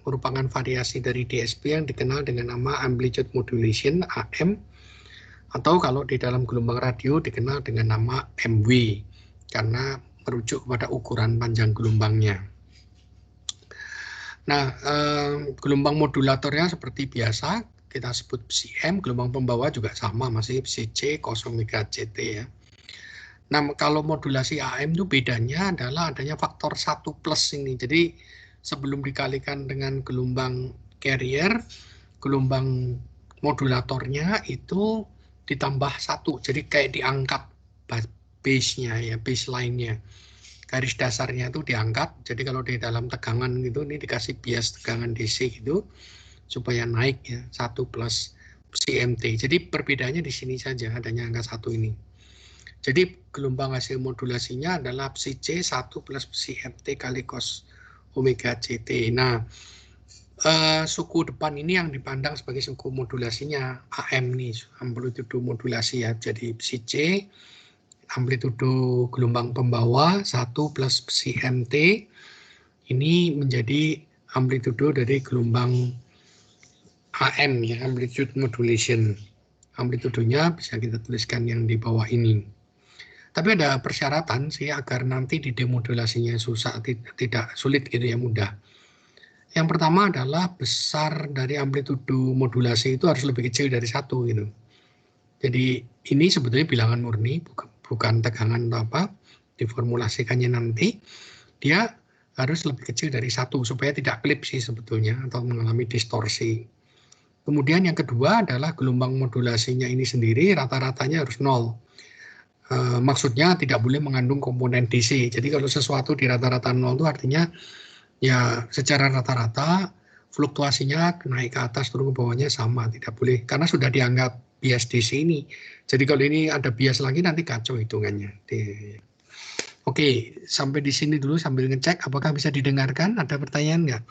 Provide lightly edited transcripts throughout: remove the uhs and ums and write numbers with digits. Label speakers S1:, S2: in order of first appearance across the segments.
S1: merupakan variasi dari DSP yang dikenal dengan nama amplitude modulation AM, atau kalau di dalam gelombang radio dikenal dengan nama MW karena merujuk pada ukuran panjang gelombangnya. Nah, gelombang modulatornya seperti biasa kita sebut psi M, gelombang pembawa juga sama, masih psi C cos omega CT ya. Nah, kalau modulasi AM itu bedanya adalah adanya faktor 1 plus ini. Jadi sebelum dikalikan dengan gelombang carrier, gelombang modulatornya itu ditambah 1. Jadi kayak diangkat base-nya ya, baseline-nya. Garis dasarnya itu diangkat. Jadi kalau di dalam tegangan gitu, ini dikasih bias tegangan DC gitu supaya naik ya, 1 plus CMT. Jadi perbedaannya di sini saja, adanya angka 1 ini. Jadi gelombang hasil modulasinya adalah psi C 1 plus psi MT kali cos omega CT. Nah, suku depan ini yang dipandang sebagai suku modulasinya AM nih, amplitudo modulasi ya. Jadi psi C amplitudo gelombang pembawa 1 plus psi MT ini menjadi amplitudo dari gelombang AM ya, amplitude modulation. Amplitudonya bisa kita tuliskan yang di bawah ini. Tapi ada persyaratan sih agar nanti di demodulasinya susah, tidak sulit gitu ya, mudah. Yang pertama adalah besar dari amplitudo modulasi itu harus lebih kecil dari 1 gitu. Jadi ini sebetulnya bilangan murni, bukan tegangan atau apa, diformulasikannya nanti, dia harus lebih kecil dari 1 supaya tidak klip sih sebetulnya atau mengalami distorsi. Kemudian yang kedua adalah gelombang modulasinya ini sendiri rata-ratanya harus 0. Maksudnya tidak boleh mengandung komponen DC. Jadi kalau sesuatu di rata-rata 0 itu artinya ya secara rata-rata fluktuasinya naik ke atas turun ke bawahnya sama, tidak boleh karena sudah dianggap bias DC ini. Jadi kalau ini ada bias lagi nanti kacau hitungannya. Oke, sampai di sini dulu sambil ngecek apakah bisa didengarkan. Ada pertanyaan nggak?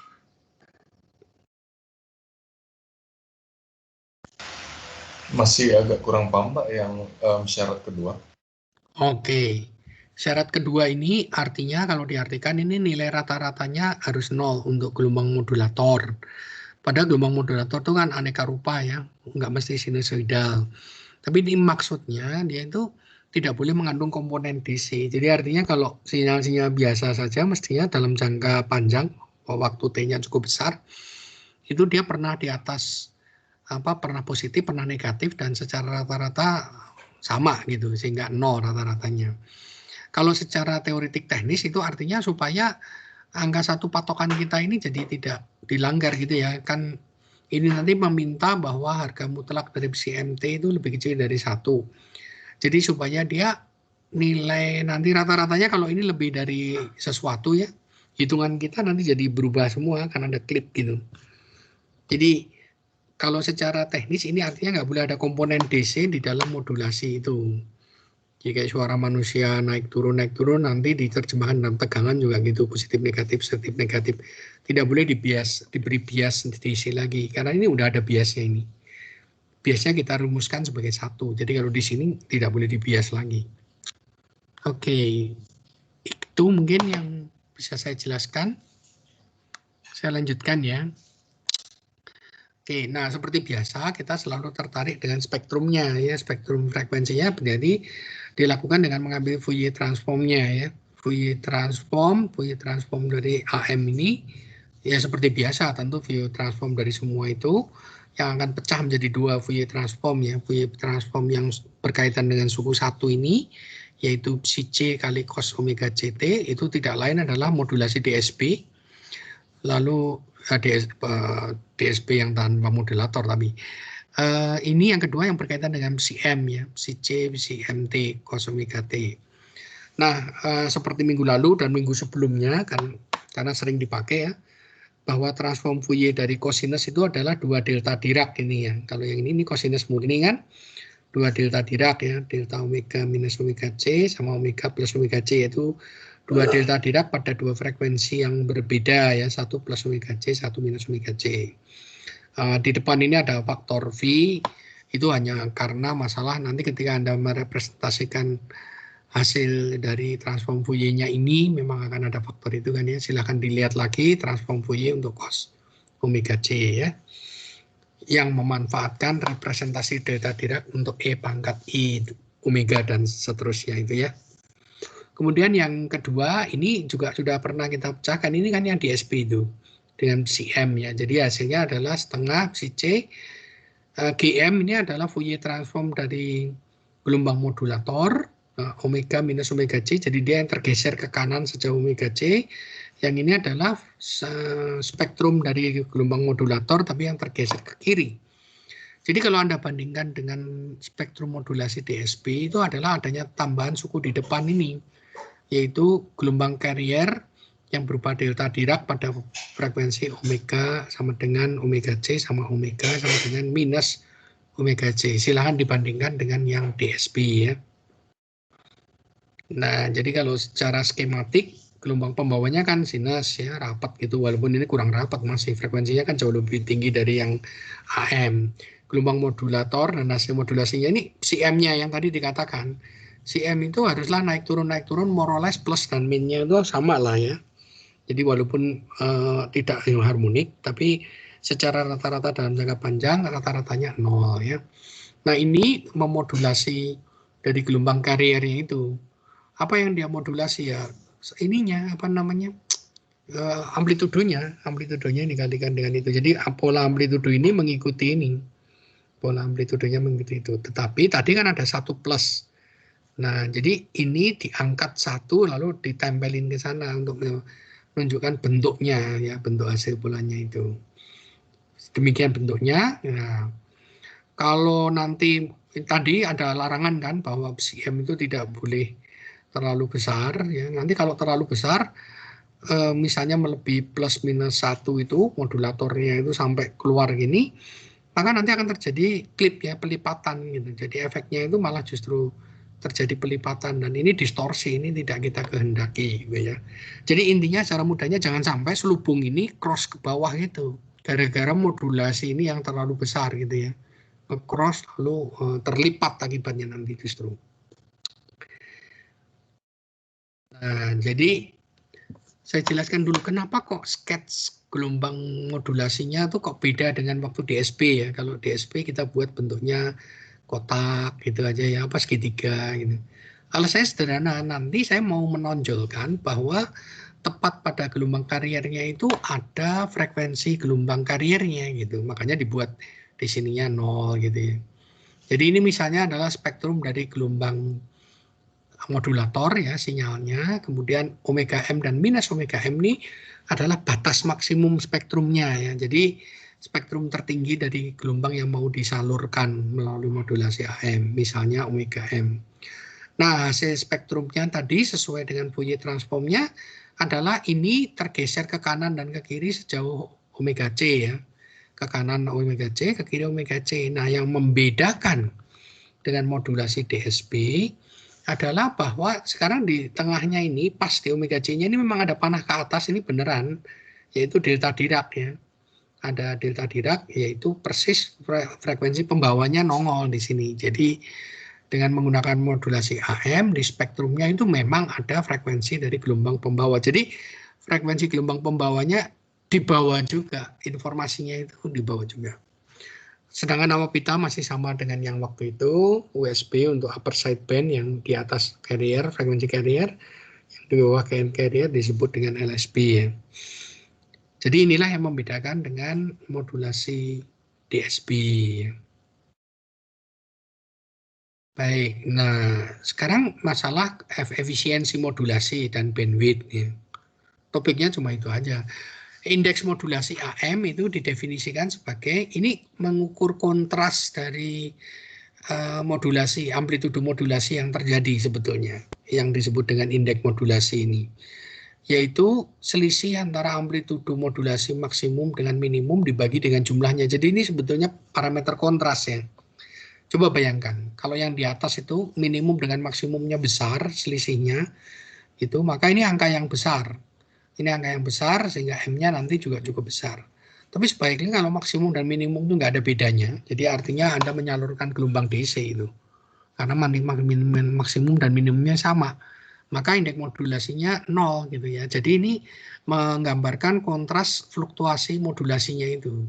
S2: Masih agak kurang paham Pak yang syarat kedua.
S1: Oke, syarat kedua ini artinya kalau diartikan ini nilai rata-ratanya harus 0 untuk gelombang modulator. Padahal gelombang modulator itu kan aneka rupa ya, nggak mesti sinusoidal. Tapi ini maksudnya dia itu tidak boleh mengandung komponen DC. Jadi artinya kalau sinyal-sinyal biasa saja mestinya dalam jangka panjang, waktu T-nya cukup besar, itu dia pernah di atas pernah positif, pernah negatif, dan secara rata-rata sama gitu, sehingga 0 rata-ratanya. Kalau secara teoretik teknis itu artinya supaya angka 1 patokan kita ini jadi tidak dilanggar gitu ya. Kan ini nanti meminta bahwa harga mutlak dari CMT itu lebih kecil dari 1. Jadi supaya dia nilai nanti rata-ratanya kalau ini lebih dari sesuatu ya, hitungan kita nanti jadi berubah semua karena ada klip gitu. Jadi kalau secara teknis ini artinya nggak boleh ada komponen DC di dalam modulasi itu. Jadi kayak suara manusia naik turun nanti diterjemahkan dalam tegangan juga gitu, positif negatif negatif. Tidak boleh diberi bias DC lagi karena ini udah ada biasnya ini. Biasnya kita rumuskan sebagai 1. Jadi kalau di sini tidak boleh dibias lagi. Oke, itu mungkin yang bisa saya jelaskan. Saya lanjutkan ya. Oke, nah seperti biasa kita selalu tertarik dengan spektrumnya ya, spektrum frekuensinya berarti dilakukan dengan mengambil Fourier transformnya ya. Fourier transform dari AM ini ya seperti biasa tentu Fourier transform dari semua itu yang akan pecah menjadi 2 Fourier transform ya. Fourier transform yang berkaitan dengan suku 1 ini yaitu psi C kali cos omega CT itu tidak lain adalah modulasi DSP. Lalu DSP yang tanpa modulator tapi ini yang kedua yang berkaitan dengan psi M ya, psi C, psi MT, cos omega T. Nah, seperti minggu lalu dan minggu sebelumnya kan karena sering dipakai ya, bahwa transform Fourier dari cosinus itu adalah 2 delta Dirac ini ya. Kalau yang ini cosinus murni kan 2 delta Dirac ya, delta omega minus omega C sama omega plus omega C yaitu 2 delta Dirac pada 2 frekuensi yang berbeda ya, 1 plus omega C, 1 minus omega C. Di depan ini ada faktor V, itu hanya karena masalah nanti ketika Anda merepresentasikan hasil dari transform Fourier-nya ini memang akan ada faktor itu kan ya. Silahkan dilihat lagi transform Fourier untuk cos omega C ya, yang memanfaatkan representasi delta Dirac untuk E pangkat I omega dan seterusnya itu ya. Kemudian yang kedua ini juga sudah pernah kita pecahkan, ini kan yang DSP itu dengan CM ya. Jadi hasilnya adalah setengah C. GM ini adalah Fourier transform dari gelombang modulator omega minus omega C, jadi dia yang tergeser ke kanan sejauh omega C. Yang ini adalah spektrum dari gelombang modulator tapi yang tergeser ke kiri. Jadi kalau Anda bandingkan dengan spektrum modulasi DSP itu adalah adanya tambahan suku di depan ini, yaitu gelombang carrier yang berupa delta Dirac pada frekuensi omega sama dengan omega C sama omega sama dengan minus omega C. Silahkan dibandingkan dengan yang DSP ya. Nah, jadi kalau secara skematik gelombang pembawanya kan sinus ya, rapat gitu, walaupun ini kurang rapat masih, frekuensinya kan jauh lebih tinggi dari yang AM. Gelombang modulator dan hasil modulasinya ini CM-nya yang tadi dikatakan. CM itu haruslah naik turun more or less plus dan min-nya itu sama lah ya. Jadi walaupun tidak harmonik, tapi secara rata-rata dalam jangka panjang rata-ratanya 0 ya. Nah ini memodulasi dari gelombang kariernya itu. Apa yang dia modulasi ya? Ininya apa namanya? Amplitudonya dikalikan dengan itu. Jadi pola amplitudo ini mengikuti ini. Pola amplitudenya mengikuti itu. Tetapi tadi kan ada 1 plus. Nah, jadi ini diangkat 1 lalu ditempelin ke sana untuk menunjukkan bentuknya ya, bentuk hasil polanya itu. Demikian bentuknya. Nah, kalau nanti tadi ada larangan kan bahwa CM itu tidak boleh terlalu besar ya. Nanti kalau terlalu besar misalnya melebihi plus minus 1 itu modulatornya itu sampai keluar gini, maka nanti akan terjadi klip ya, pelipatan gitu. Jadi efeknya itu malah justru terjadi pelipatan dan ini distorsi, ini tidak kita kehendaki gitu ya. Jadi intinya secara mudahnya jangan sampai selubung ini cross ke bawah gitu gara-gara modulasi ini yang terlalu besar gitu ya, cross lalu terlipat akibatnya nanti justru. Nah, jadi saya jelaskan dulu kenapa kok sketch gelombang modulasinya tuh kok beda dengan waktu DSP ya. Kalau DSP kita buat bentuknya kotak gitu aja ya, apa segitiga gitu. Kalau saya sederhana, nanti saya mau menonjolkan bahwa tepat pada gelombang kariernya itu ada frekuensi gelombang kariernya gitu. Makanya dibuat di sininya 0 gitu ya. Jadi ini misalnya adalah spektrum dari gelombang modulator ya sinyalnya, kemudian omega M dan minus omega M ini adalah batas maksimum spektrumnya ya. Jadi spektrum tertinggi dari gelombang yang mau disalurkan melalui modulasi AM, misalnya omega M. Nah, hasil spektrumnya tadi sesuai dengan Fourier transformnya adalah ini tergeser ke kanan dan ke kiri sejauh omega C ya. Ke kanan omega C, ke kiri omega C. Nah, yang membedakan dengan modulasi DSP adalah bahwa sekarang di tengahnya ini pas di omega C-nya ini memang ada panah ke atas, ini beneran, yaitu delta Dirac ya. Ada delta Dirac yaitu persis frekuensi pembawanya nongol di sini. Jadi dengan menggunakan modulasi AM di spektrumnya itu memang ada frekuensi dari gelombang pembawa. Jadi frekuensi gelombang pembawanya dibawa juga, informasinya itu dibawa juga. Sedangkan nama pita masih sama dengan yang waktu itu, USB untuk upper sideband yang di atas carrier, frekuensi carrier, yang di bawah carrier disebut dengan LSB ya. Jadi inilah yang membedakan dengan modulasi DSP. Baik, nah sekarang masalah efisiensi modulasi dan bandwidth ya. Topiknya cuma itu aja. Indeks modulasi AM itu didefinisikan sebagai ini mengukur kontras dari modulasi, amplitudo modulasi yang terjadi sebetulnya, yang disebut dengan indeks modulasi ini, yaitu selisih antara amplitudo modulasi maksimum dengan minimum dibagi dengan jumlahnya. Jadi ini sebetulnya parameter kontras ya. Coba bayangkan, kalau yang di atas itu minimum dengan maksimumnya besar selisihnya, itu maka ini angka yang besar. Ini angka yang besar sehingga M-nya nanti juga cukup besar. Tapi sebaiknya kalau maksimum dan minimum itu nggak ada bedanya. Jadi artinya Anda menyalurkan gelombang DC itu. Karena maksimum dan minimumnya sama. maka indeks modulasinya 0 gitu ya. Jadi ini menggambarkan kontras fluktuasi modulasinya itu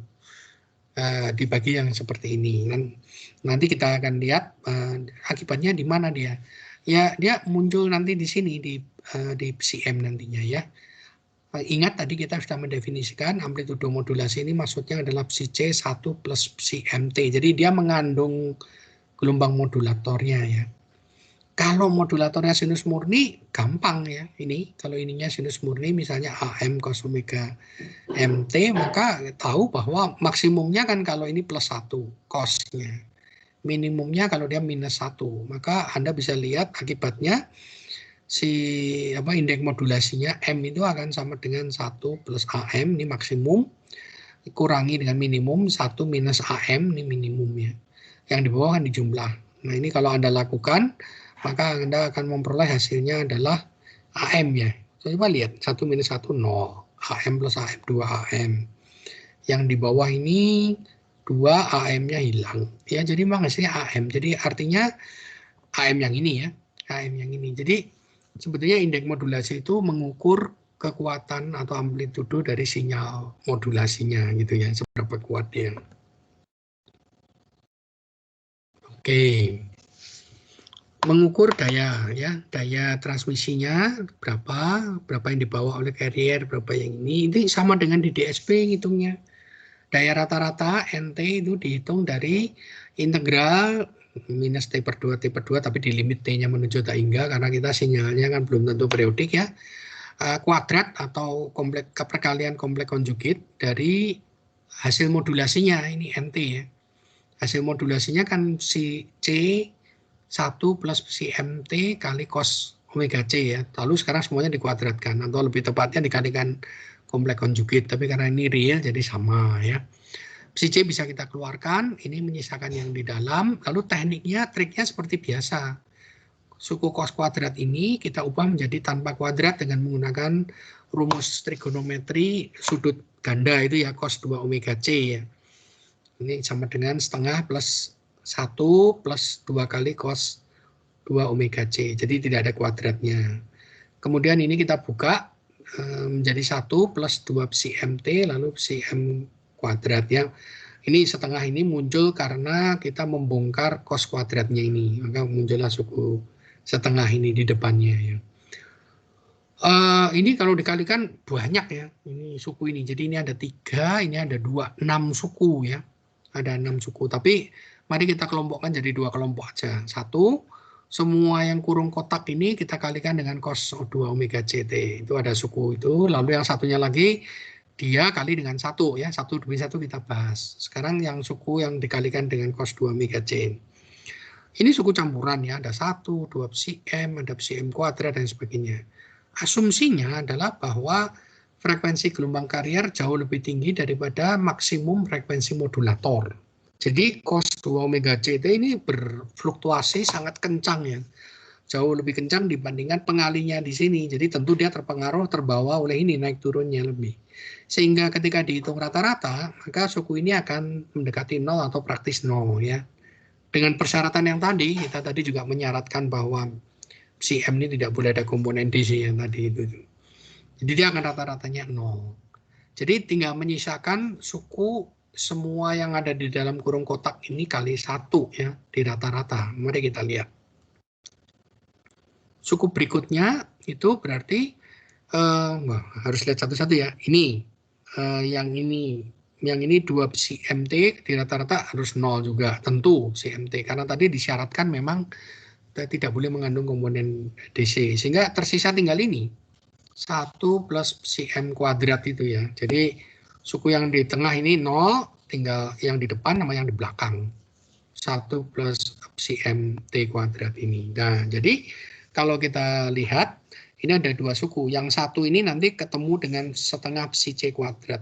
S1: dibagi yang seperti ini. Nanti kita akan lihat akibatnya di mana dia. Ya, dia muncul nanti di sini di CM nantinya ya. Ingat tadi kita sudah mendefinisikan amplitudo modulasi ini maksudnya adalah psi C 1 plus psi MT. Jadi dia mengandung gelombang modulatornya ya. Kalau modulatornya sinus murni gampang ya. Ini kalau ininya sinus murni misalnya AM cos omega MT, maka tahu bahwa maksimumnya kan kalau ini plus 1 cosnya. Minimumnya kalau dia minus 1. Maka Anda bisa lihat akibatnya indeks modulasinya M itu akan sama dengan 1 plus AM, ini maksimum, kurangi dengan minimum 1 minus AM, ini minimumnya. Yang di bawah kan dijumlah. Nah ini kalau Anda lakukan, maka Anda akan memperoleh hasilnya adalah AM ya. Coba lihat, 1 minus 1, 0. AM plus AM, 2 AM. Yang di bawah ini 2 AM-nya hilang. Ya, jadi memang hasilnya AM. Jadi artinya AM yang ini ya. AM yang ini. Jadi sebetulnya indeks modulasi itu mengukur kekuatan atau amplitudo dari sinyal modulasinya gitu ya, seberapa kuat dia. Oke. Mengukur daya ya, daya transmisinya berapa yang dibawa oleh carrier, berapa yang ini sama dengan di DSP ngitungnya. Daya rata-rata NT itu dihitung dari integral minus T per 2 tapi di limit T-nya menuju tak hingga karena kita sinyalnya kan belum tentu periodik ya. Kuadrat atau perkalian kompleks konjugit dari hasil modulasinya, ini NT ya. Hasil modulasinya kan si C 1 plus si MT kali cos omega C ya. Lalu sekarang semuanya dikuadratkan atau lebih tepatnya dikalikan kompleks konjugit, tapi karena ini real jadi sama ya. Psi C bisa kita keluarkan, ini menyisakan yang di dalam, lalu triknya seperti biasa. Suku cos kuadrat ini kita ubah menjadi tanpa kuadrat dengan menggunakan rumus trigonometri sudut ganda itu ya, cos 2 omega C ya. Ini sama dengan setengah plus 1 plus 2 kali cos 2 omega C, jadi tidak ada kuadratnya. Kemudian ini kita buka menjadi 1 plus 2 psi MT lalu psi M kuadrat ya. Ini setengah ini muncul karena kita membongkar cos kuadratnya ini, maka muncullah suku setengah ini di depannya ya. Ini kalau dikalikan banyak ya, ini suku ini. Jadi ini ada 3, ini ada 2, 6 suku ya. Ada 6 suku, tapi mari kita kelompokkan jadi 2 kelompok aja. 1, semua yang kurung kotak ini kita kalikan dengan cos 2 omega CT. Itu ada suku itu, lalu yang satunya lagi dia kali dengan 1 ya, 1 demi 1 kita bahas. Sekarang yang suku yang dikalikan dengan cos 2 omega C. Ini suku campuran ya, ada 1, 2 psi M, ada psi M kuadrat dan sebagainya. Asumsinya adalah bahwa frekuensi gelombang karier jauh lebih tinggi daripada maksimum frekuensi modulator. Jadi cos 2 omega CT ini berfluktuasi sangat kencang ya. Jauh lebih kencang dibandingkan pengalinya di sini. Jadi tentu dia terbawa oleh ini naik turunnya lebih. Sehingga ketika dihitung rata-rata, maka suku ini akan mendekati 0 atau praktis 0 ya. Dengan persyaratan yang tadi, kita tadi juga menyaratkan bahwa psi M ini tidak boleh ada komponen DC yang tadi itu. Jadi dia akan rata-ratanya 0. Jadi tinggal menyisakan suku semua yang ada di dalam kurung kotak ini kali 1 ya di rata-rata. Mari kita lihat. Suku berikutnya itu berarti harus lihat satu-satu ya. Ini yang ini 2 psi MT di rata-rata harus 0 juga tentu psi MT karena tadi disyaratkan memang tidak boleh mengandung komponen DC sehingga tersisa tinggal ini 1 plus psi M kuadrat itu ya. Jadi suku yang di tengah ini 0, tinggal yang di depan sama yang di belakang 1 plus psi MT kuadrat ini. Nah jadi kalau kita lihat, ini ada 2 suku. Yang satu ini nanti ketemu dengan setengah psi C kuadrat.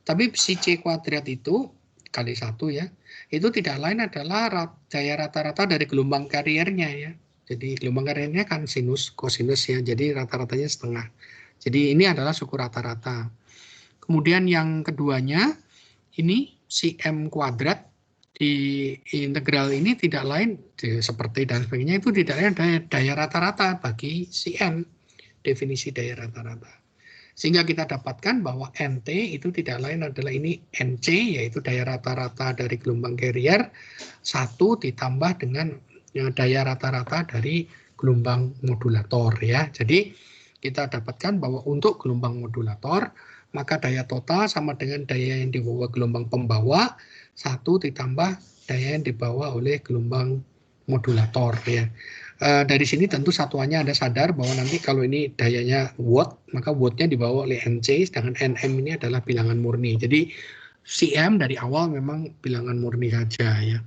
S1: Tapi psi C kuadrat itu, kali 1 ya, itu tidak lain adalah daya rata-rata dari gelombang kariernya ya. Jadi gelombang kariernya kan sinus, kosinus ya, jadi rata-ratanya setengah. Jadi ini adalah suku rata-rata. Kemudian yang keduanya, ini psi M kuadrat di integral ini tidak lain seperti dan sebagainya, itu tidak lain daya rata-rata bagi si n, definisi daya rata-rata. Sehingga kita dapatkan bahwa NT itu tidak lain adalah ini NC, yaitu daya rata-rata dari gelombang carrier 1 ditambah dengan daya rata-rata dari gelombang modulator ya. Jadi kita dapatkan bahwa untuk gelombang modulator maka daya total sama dengan daya yang dibawa gelombang pembawa 1 ditambah daya yang dibawa oleh gelombang modulator ya. Dari sini tentu satuannya Anda sadar bahwa nanti kalau ini dayanya watt, maka wattnya dibawa oleh NC, sedangkan Nm ini adalah bilangan murni. Jadi Cm dari awal memang bilangan murni saja ya.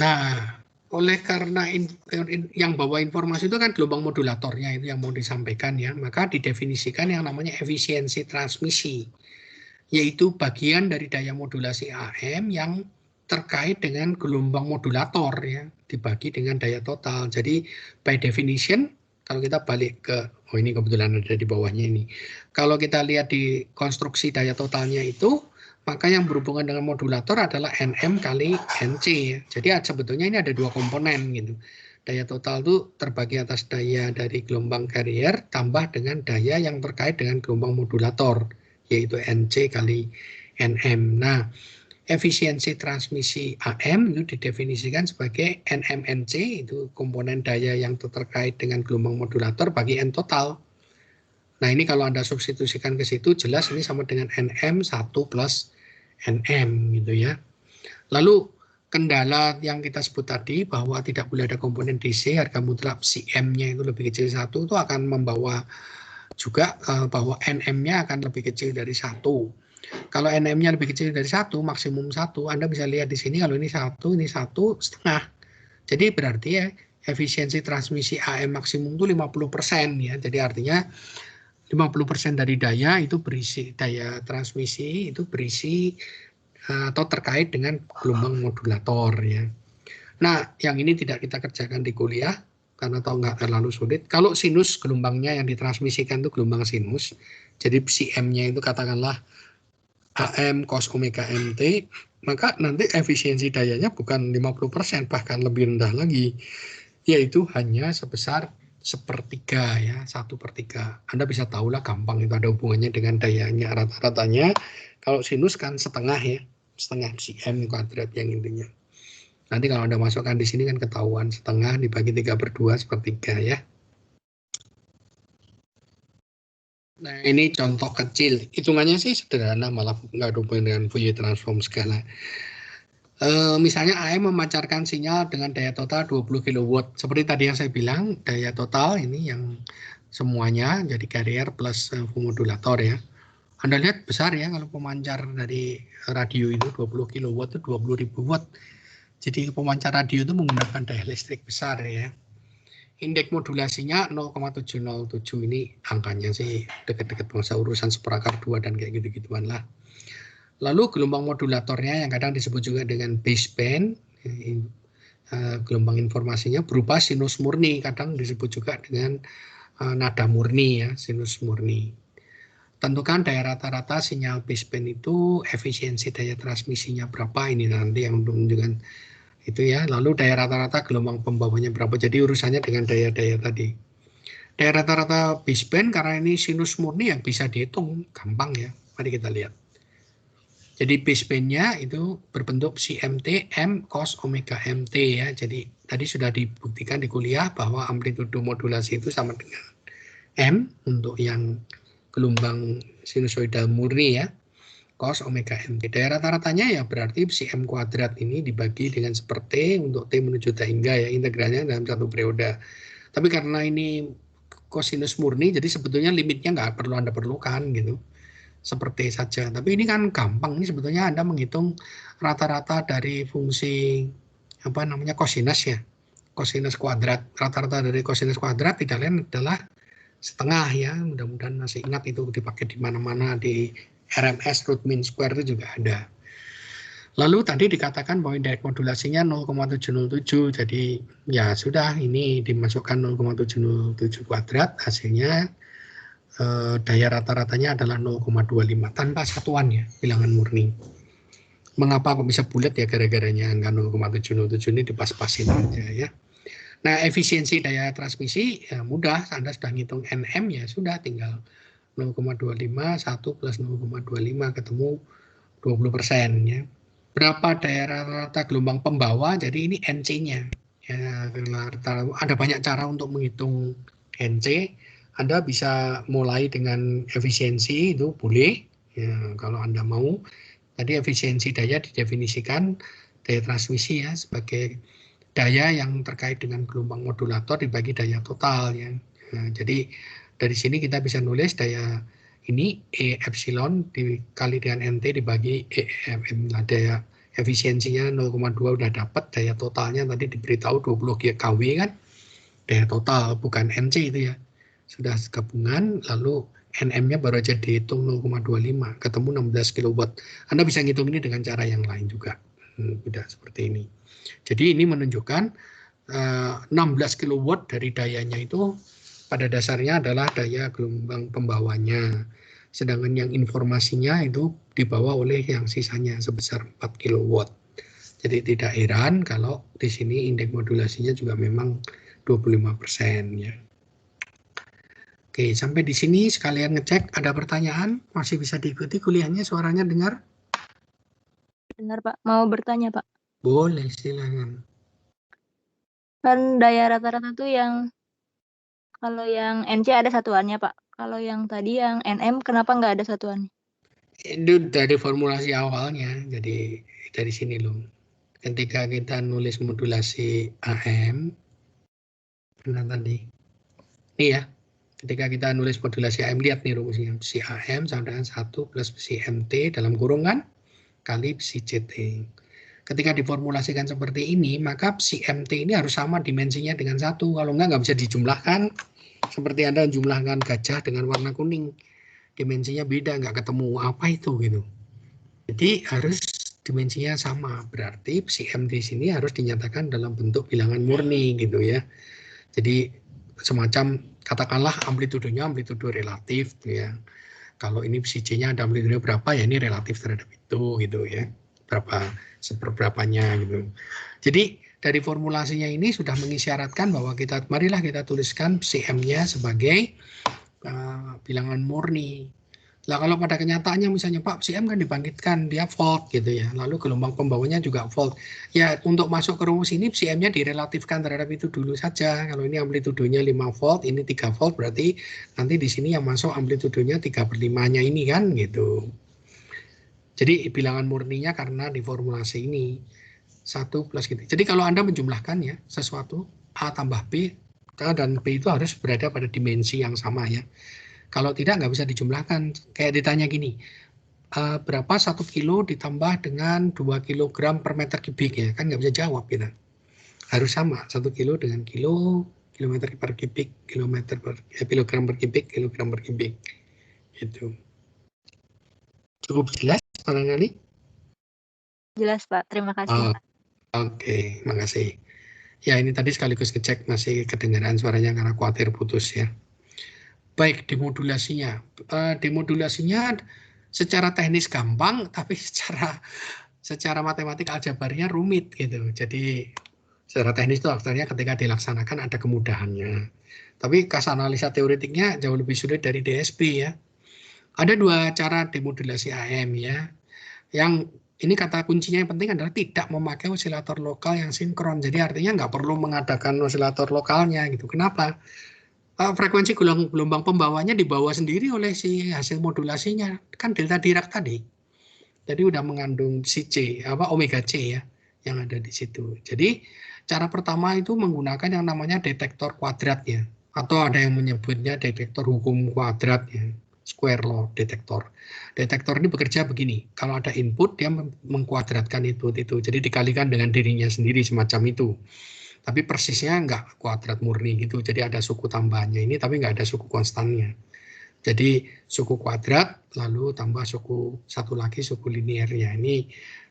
S1: Nah, oleh karena yang bawa informasi itu kan gelombang modulatornya itu yang mau disampaikan ya, maka didefinisikan yang namanya efisiensi transmisi, yaitu bagian dari daya modulasi AM yang terkait dengan gelombang modulator ya, dibagi dengan daya total. Jadi by definition kalau kita balik ke, oh ini kebetulan ada di bawahnya ini. Kalau kita lihat di konstruksi daya totalnya itu, maka yang berhubungan dengan modulator adalah Nm kali Nc. Jadi sebetulnya ini ada dua komponen gitu. Daya total itu terbagi atas daya dari gelombang carrier tambah dengan daya yang terkait dengan gelombang modulator, yaitu Nc kali Nm. Nah, efisiensi transmisi AM itu didefinisikan sebagai NMNC, itu komponen daya yang terkait dengan gelombang modulator bagi N total. Nah ini kalau Anda substitusikan ke situ jelas ini sama dengan NM 1 plus NM gitu ya. Lalu kendala yang kita sebut tadi bahwa tidak boleh ada komponen DC, harga mutlak CM-nya itu lebih kecil 1, itu akan membawa juga bahwa NM-nya akan lebih kecil dari 1. Kalau NM-nya lebih kecil dari 1, maksimum 1, Anda bisa lihat di sini kalau ini 1, ini 1,5. Jadi berarti ya efisiensi transmisi AM maksimum itu 50% ya. Jadi artinya 50% dari daya itu berisi, daya transmisi itu berisi atau terkait dengan gelombang modulator ya. Nah, yang ini tidak kita kerjakan di kuliah karena tahu nggak terlalu sulit. Kalau sinus gelombangnya yang ditransmisikan itu gelombang sinus, jadi CM-nya itu katakanlah AM cos omega MT, maka nanti efisiensi dayanya bukan 50%, bahkan lebih rendah lagi, yaitu hanya sebesar 1/3 ya, 1/3. Anda bisa tahulah gampang itu ada hubungannya dengan dayanya rata-ratanya. Kalau sinus kan setengah ya, setengah cm kuadrat yang intinya. Nanti kalau Anda masukkan di sini kan ketahuan setengah dibagi 3/2 1/3 ya. Nah ini contoh kecil, hitungannya sih sederhana, malah nggak ada hubungan dengan Fourier transform skala. Misalnya AM memancarkan sinyal dengan daya total 20 kW. Seperti tadi yang saya bilang, daya total ini yang semuanya jadi carrier plus modulator ya. Anda lihat besar ya kalau pemancar dari radio itu 20 kW itu 20.000 watt. Jadi pemancar radio itu menggunakan daya listrik besar ya. Indeks modulasinya 0,707, ini angkanya sih dekat-dekat masa urusan seperakar 2 dan kayak gitu-gituan lah. Lalu gelombang modulatornya yang kadang disebut juga dengan baseband, gelombang informasinya berupa sinus murni, kadang disebut juga dengan nada murni ya, sinus murni. Tentukan daya rata-rata sinyal baseband itu, efisiensi daya transmisinya berapa, ini nanti yang menunjukkan itu ya. Lalu daya rata-rata gelombang pembawanya berapa, jadi urusannya dengan daya-daya tadi. Daya rata-rata baseband karena ini sinus murni yang bisa dihitung, gampang ya. Mari kita lihat. Jadi basebandnya itu berbentuk CMT M cos omega MT ya. Jadi tadi sudah dibuktikan di kuliah bahwa amplitudo modulasi itu sama dengan M untuk yang gelombang sinusoidal murni ya, cos omega MT. Daya rata-ratanya ya berarti Cm kuadrat ini dibagi dengan seperti untuk T menuju T hingga ya, integralnya dalam satu periode. Tapi karena ini kosinus murni, jadi sebetulnya limitnya nggak perlu Anda perlukan gitu. Seperti saja. Tapi ini kan gampang, ini sebetulnya Anda menghitung rata-rata dari fungsi apa namanya kosinus ya. Kosinus kuadrat. Rata-rata dari kosinus kuadrat tidak lain adalah setengah ya. Mudah-mudahan masih ingat itu dipakai di mana-mana, di RMS root mean square itu juga ada. Lalu tadi dikatakan bahwa indeks modulasinya 0,707, jadi ya sudah ini dimasukkan 0,707 kuadrat, hasilnya daya rata-ratanya adalah 0,25 tanpa satuan ya, bilangan murni. Mengapa kok bisa bulat ya, gara-garanya angka 0,707 ini dipas-pasin aja ya. Nah, efisiensi daya transmisi ya mudah, Anda sudah ngitung NM ya sudah, tinggal 0,25 1 plus 0,25 ketemu 20% ya. Berapa daya rata gelombang pembawa, jadi ini NC-nya. Ya, ada banyak cara untuk menghitung NC. Anda bisa mulai dengan efisiensi, itu boleh ya, kalau Anda mau. Tadi efisiensi daya didefinisikan daya transmisi ya sebagai daya yang terkait dengan gelombang modulator dibagi daya total ya. Nah, jadi dari sini kita bisa nulis daya ini E epsilon dikali dengan NT dibagi EM. Nah, daya efisiensinya 0,2 udah dapat, daya totalnya tadi diberitahu 20 kW kan. Daya total bukan NC itu ya. Sudah gabungan lalu NM-nya baru aja dihitung 0,25, ketemu 16 kW. Anda bisa ngitung ini dengan cara yang lain juga. Tidak seperti ini. Jadi ini menunjukkan 16 kW dari dayanya itu pada dasarnya adalah daya gelombang pembawanya. Sedangkan yang informasinya itu dibawa oleh yang sisanya sebesar 4 kW. Jadi tidak heran kalau di sini indeks modulasinya juga memang 25% ya. Oke, sampai di sini sekalian ngecek ada pertanyaan, masih bisa diikuti kuliahnya, suaranya dengar?
S3: Dengar Pak, mau bertanya Pak.
S1: Boleh, silakan.
S3: Kan daya rata-rata tuh yang kalau yang NC ada satuannya Pak. Kalau yang tadi yang NM kenapa nggak ada satuannya?
S1: Itu dari formulasi awalnya, jadi dari sini loh. Ketika kita nulis modulasi AM, nah tadi, ini ya, ketika kita nulis modulasi AM, lihat nih rumusnya, psi AM sama dengan 1 plus psi MT dalam kurungan kali psi CT. Ketika diformulasikan seperti ini, maka psi MT ini harus sama dimensinya dengan 1, kalau nggak bisa dijumlahkan, seperti Anda jumlahkan gajah dengan warna kuning, dimensinya beda, nggak ketemu, apa itu gitu. Jadi harus dimensinya sama, berarti psi MT sini harus dinyatakan dalam bentuk bilangan murni gitu ya. Jadi semacam katakanlah amplitudenya amplitudo relatif ya. Kalau ini psi C-nya ada amplitudo berapa ya, ini relatif terhadap itu gitu ya. Berapa seperberapanya gitu. Jadi dari formulasinya ini sudah mengisyaratkan bahwa marilah kita tuliskan psi M-nya sebagai bilangan murni. Nah, kalau pada kenyataannya misalnya Pak, psi M kan dibangkitkan, dia volt gitu ya. Lalu gelombang pembawanya juga volt. Ya, untuk masuk ke rumus ini psi M-nya direlatifkan terhadap itu dulu saja. Kalau ini amplitudonya 5 volt, ini 3 volt, berarti nanti di sini yang masuk amplitudonya 3/5-nya ini kan gitu. Jadi bilangan murninya karena di formulasi ini 1 plus gitu. Jadi kalau Anda menjumlahkan ya sesuatu A tambah B, dan B itu harus berada pada dimensi yang sama ya. Kalau tidak, nggak bisa dijumlahkan. Kayak ditanya gini, berapa 1 kilo ditambah dengan 2 kilogram per meter kubik ya, kan nggak bisa jawab kita. Harus sama, 1 kilo dengan kilometer per kubik, kilogram per kubik, kilogram per kubik. Itu. Cukup jelas barangkali?
S3: Jelas Pak, terima kasih.
S1: Oke, makasih. Ya, ini tadi sekaligus ngecek masih kedengaran suaranya karena khawatir putus ya. Baik, demodulasinya. Demodulasinya secara teknis gampang, tapi secara matematik aljabarnya rumit gitu. Jadi secara teknis itu akhirnya ketika dilaksanakan ada kemudahannya. Tapi kas analisa teoretiknya jauh lebih sulit dari DSP ya. Ada 2 cara demodulasi AM ya. Yang ini kata kuncinya yang penting adalah tidak memakai osilator lokal yang sinkron. Jadi artinya nggak perlu mengadakan osilator lokalnya gitu. Kenapa? Frekuensi gelombang pembawanya dibawa sendiri oleh si hasil modulasinya, kan delta Dirac tadi. Jadi udah mengandung si C, omega C ya, yang ada di situ. Jadi cara pertama itu menggunakan yang namanya detektor kuadrat ya, atau ada yang menyebutnya detektor hukum kuadrat ya, square law detektor. Detektor ini bekerja begini, kalau ada input dia mengkuadratkan input itu, jadi dikalikan dengan dirinya sendiri semacam itu. Tapi persisnya nggak kuadrat murni gitu, jadi ada suku tambahannya ini, tapi nggak ada suku konstannya. Jadi suku kuadrat, lalu tambah satu lagi suku linearnya. Ini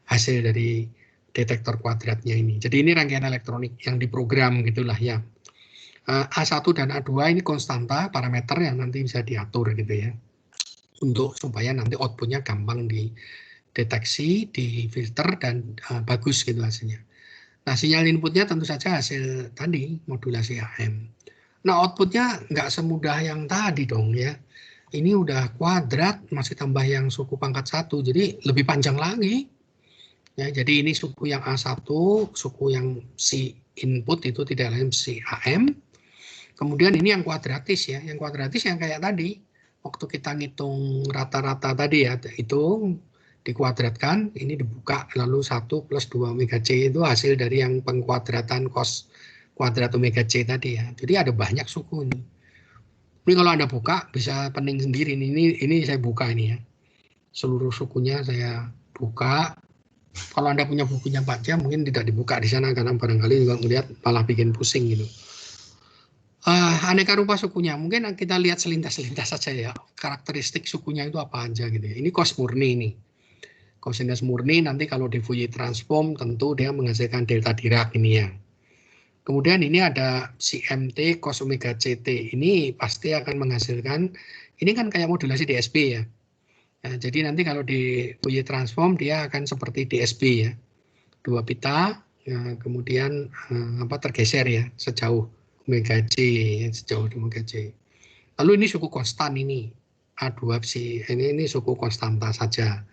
S1: hasil dari detektor kuadratnya ini. Jadi ini rangkaian elektronik yang diprogram gitulah ya. A1 dan A2 ini konstanta parameter yang nanti bisa diatur gitu ya. Untuk supaya nanti outputnya gampang dideteksi, difilter, dan bagus gitu hasilnya. Nah, sinyal inputnya tentu saja hasil tadi, modulasi AM. Nah, outputnya nggak semudah yang tadi dong ya. Ini udah kuadrat, masih tambah yang suku pangkat 1, jadi lebih panjang lagi. Ya, jadi ini suku yang A1, suku yang si input itu tidak lain si AM. Kemudian ini yang kuadratis ya, yang kuadratis yang kayak tadi. Waktu kita ngitung rata-rata tadi ya, hitung, dikuadratkan, ini dibuka, lalu 1 plus 2 omega C itu hasil dari yang pengkuadratan cos kuadrat omega C tadi ya. Jadi ada banyak suku ini. Ini kalau Anda buka, bisa pening sendiri. Ini saya buka ini ya. Seluruh sukunya saya buka. Kalau Anda punya bukunya baca, mungkin tidak dibuka di sana, karena barangkali juga melihat malah bikin pusing gitu. Aneka rupa sukunya, mungkin kita lihat selintas-selintas saja ya. Karakteristik sukunya itu apa aja gitu ya. Ini cos murni ini. Cosinus murni nanti kalau di Fourier transform tentu dia menghasilkan delta Dirac ini ya. Kemudian ini ada CMT cos omega CT. Ini pasti akan menghasilkan, ini kan kayak modulasi DSB ya. Nah, jadi nanti kalau di Fourier transform dia akan seperti DSB ya. 2 pita, ya, kemudian tergeser ya sejauh omega C, sejauh omega C. Lalu ini suku konstan ini. A2 psi, ini suku konstanta saja.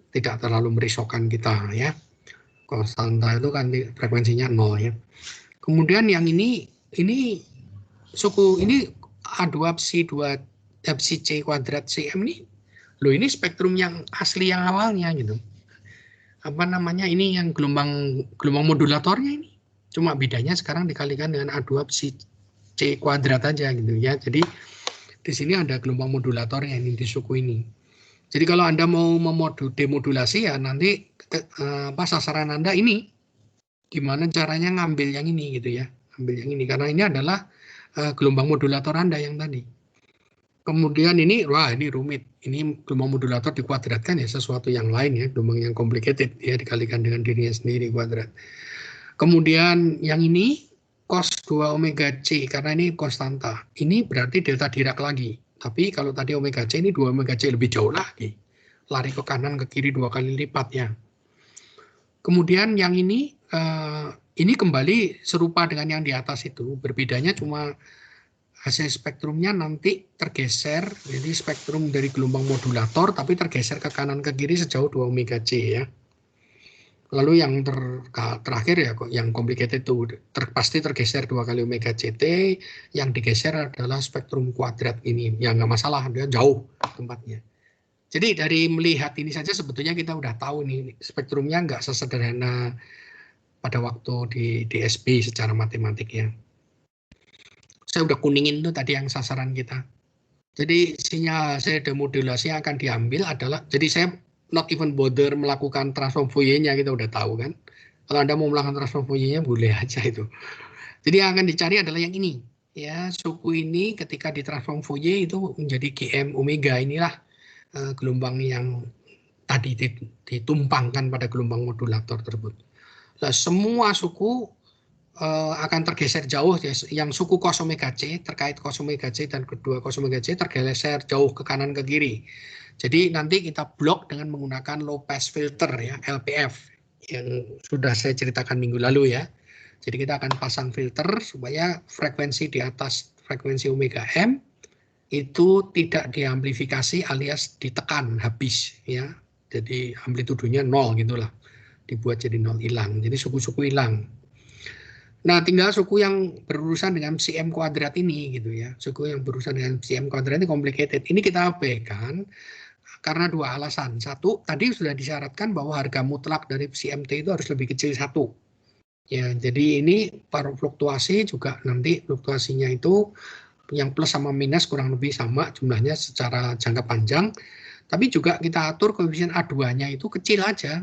S1: Tidak terlalu merisaukan kita ya. Konstanta itu kan frekuensinya 0 ya. Kemudian yang ini suku ini A2 psi 2 psi C kuadrat CM ini. Loh, ini spektrum yang asli yang awalnya gitu. Apa namanya, ini yang gelombang modulatornya ini. Cuma bedanya sekarang dikalikan dengan A2 psi C kuadrat aja gitu ya. Jadi di sini ada gelombang modulatornya ini di suku ini. Jadi kalau Anda mau demodulasi ya nanti sasaran Anda ini gimana caranya ngambil yang ini gitu ya. Ambil yang ini karena ini adalah gelombang modulator Anda yang tadi. Kemudian ini, wah ini rumit. Ini gelombang modulator dikuadratkan ya sesuatu yang lain ya, gelombang yang complicated ya, dikalikan dengan dirinya sendiri kuadrat. Kemudian yang ini cos 2 omega C karena ini konstanta. Ini berarti delta Dirac lagi. Tapi kalau tadi omega C ini 2 omega C lebih jauh lagi. Lari ke kanan ke kiri 2 kali lipat ya. Kemudian yang ini kembali serupa dengan yang di atas itu. Berbedanya cuma hasil spektrumnya nanti tergeser, jadi spektrum dari gelombang modulator tapi tergeser ke kanan ke kiri sejauh 2 omega C ya. Lalu yang terakhir ya, yang complicated itu pasti tergeser 2 kali omega CT, yang digeser adalah spektrum kuadrat ini, ya nggak masalah, dia jauh tempatnya. Jadi dari melihat ini saja sebetulnya kita udah tahu nih, spektrumnya nggak sesederhana pada waktu di DSB secara matematik ya. Saya udah kuningin tuh tadi yang sasaran kita. Jadi sinyal hasil demodulasi yang akan diambil adalah, jadi saya not even bother melakukan transform Fourier-nya, kita udah tahu kan. Kalau Anda mau melakukan transform Fourier-nya boleh aja itu. Jadi yang akan dicari adalah yang ini. Ya, suku ini ketika ditransform Fourier itu menjadi GM omega, inilah gelombang yang tadi ditumpangkan pada gelombang modulator tersebut. Nah, semua suku akan tergeser jauh, yang suku cos omega C terkait cos omega C dan kedua cos omega C tergeser jauh ke kanan ke kiri. Jadi nanti kita blok dengan menggunakan low pass filter ya, LPF yang sudah saya ceritakan minggu lalu ya. Jadi kita akan pasang filter supaya frekuensi di atas frekuensi omega M itu tidak diamplifikasi alias ditekan habis ya. Jadi amplitudonya 0 gitulah. Dibuat jadi 0, hilang. Jadi suku-suku hilang. Nah, tinggal suku yang berurusan dengan CM kuadrat ini gitu ya. Suku yang berurusan dengan CM kuadrat ini complicated. Ini kita abaikan karena 2 alasan. Satu, tadi sudah disyaratkan bahwa harga mutlak dari CMT itu harus lebih kecil 1. Ya, jadi ini para fluktuasi juga nanti fluktuasinya itu yang plus sama minus kurang lebih sama jumlahnya secara jangka panjang. Tapi juga kita atur koefisien A2-nya itu kecil aja.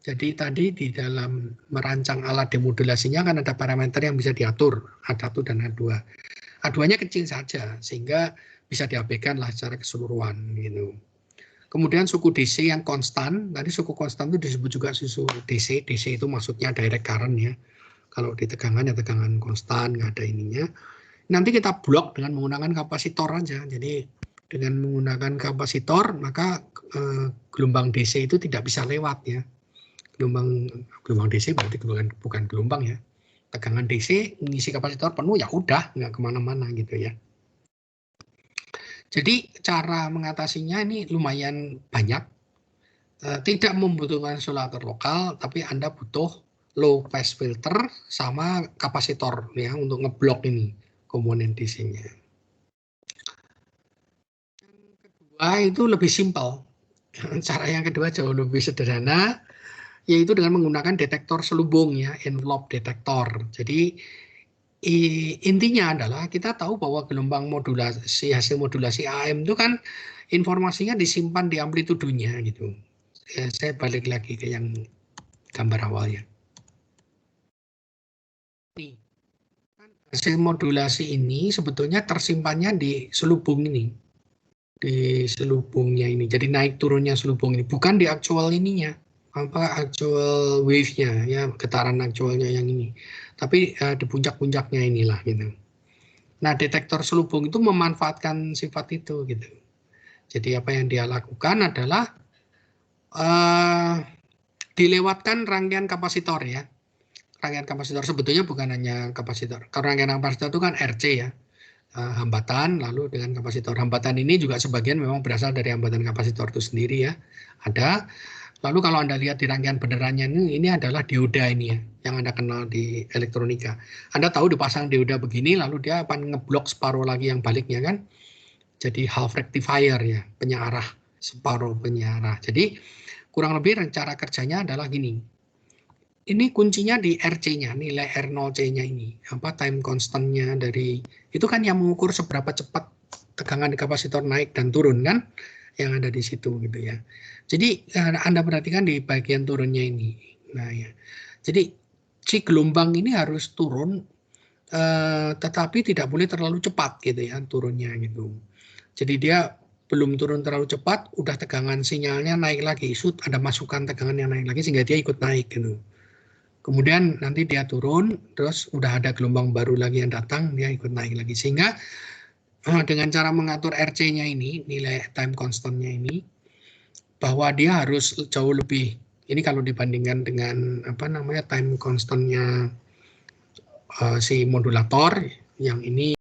S1: Jadi tadi di dalam merancang alat demodulasinya kan ada parameter yang bisa diatur, A1 dan A2. A2-nya kecil saja, sehingga bisa diabaikan lah secara keseluruhan. Gitu. Kemudian suku DC yang konstan, tadi suku konstan itu disebut juga suku DC. DC itu maksudnya direct current ya. Kalau di tegangan ya tegangan konstan, nggak ada ininya. Nanti kita blok dengan menggunakan kapasitor aja. Jadi dengan menggunakan kapasitor maka gelombang DC itu tidak bisa lewat ya. Gelombang DC berarti bukan gelombang ya. Tegangan DC mengisi kapasitor penuh ya udah nggak kemana-mana gitu ya. Jadi cara mengatasinya ini lumayan banyak. Tidak membutuhkan isolator lokal, tapi Anda butuh low pass filter sama kapasitor ya untuk ngeblok ini komponen DC-nya. Yang kedua itu lebih simpel. Cara yang kedua jauh lebih sederhana, yaitu dengan menggunakan detektor selubung ya, envelope detektor. Jadi intinya adalah kita tahu bahwa gelombang modulasi, hasil modulasi AM itu kan informasinya disimpan di amplitudonya gitu. Ya, saya balik lagi ke yang gambar awalnya. Nih, hasil modulasi ini sebetulnya tersimpannya di selubung ini, di selubungnya ini. Jadi naik turunnya selubung ini, bukan di actual ininya, actual wave-nya ya, getaran actualnya yang ini. Tapi di puncak-puncaknya inilah gitu. Nah, detektor selubung itu memanfaatkan sifat itu gitu. Jadi apa yang dia lakukan adalah dilewatkan rangkaian kapasitor ya. Rangkaian kapasitor sebetulnya bukan hanya kapasitor. Kalau rangkaian kapasitor itu kan RC ya. Hambatan lalu dengan kapasitor. Hambatan ini juga sebagian memang berasal dari hambatan kapasitor itu sendiri ya. Ada. Lalu kalau Anda lihat di rangkaian benerannya ini adalah dioda ini ya, yang Anda kenal di elektronika. Anda tahu dipasang dioda begini lalu dia akan ngeblok separuh lagi yang baliknya kan. Jadi half rectifier ya, penyearah, separuh penyearah. Jadi kurang lebih cara kerjanya adalah gini. Ini kuncinya di RC-nya, nilai R0C-nya ini. Apa time constant-nya dari, itu kan yang mengukur seberapa cepat tegangan di kapasitor naik dan turun kan, yang ada di situ gitu ya. Jadi Anda perhatikan di bagian turunnya ini. Nah ya. Jadi si gelombang ini harus turun, tetapi tidak boleh terlalu cepat gitu ya turunnya gitu. Jadi dia belum turun terlalu cepat, udah tegangan sinyalnya naik lagi, ada masukan tegangan yang naik lagi sehingga dia ikut naik gitu. Kemudian nanti dia turun, terus udah ada gelombang baru lagi yang datang, dia ikut naik lagi. Sehingga dengan cara mengatur RC-nya ini, nilai time constant-nya ini, bahwa dia harus jauh lebih, ini kalau dibandingkan dengan apa namanya time constant-nya si modulator, yang ini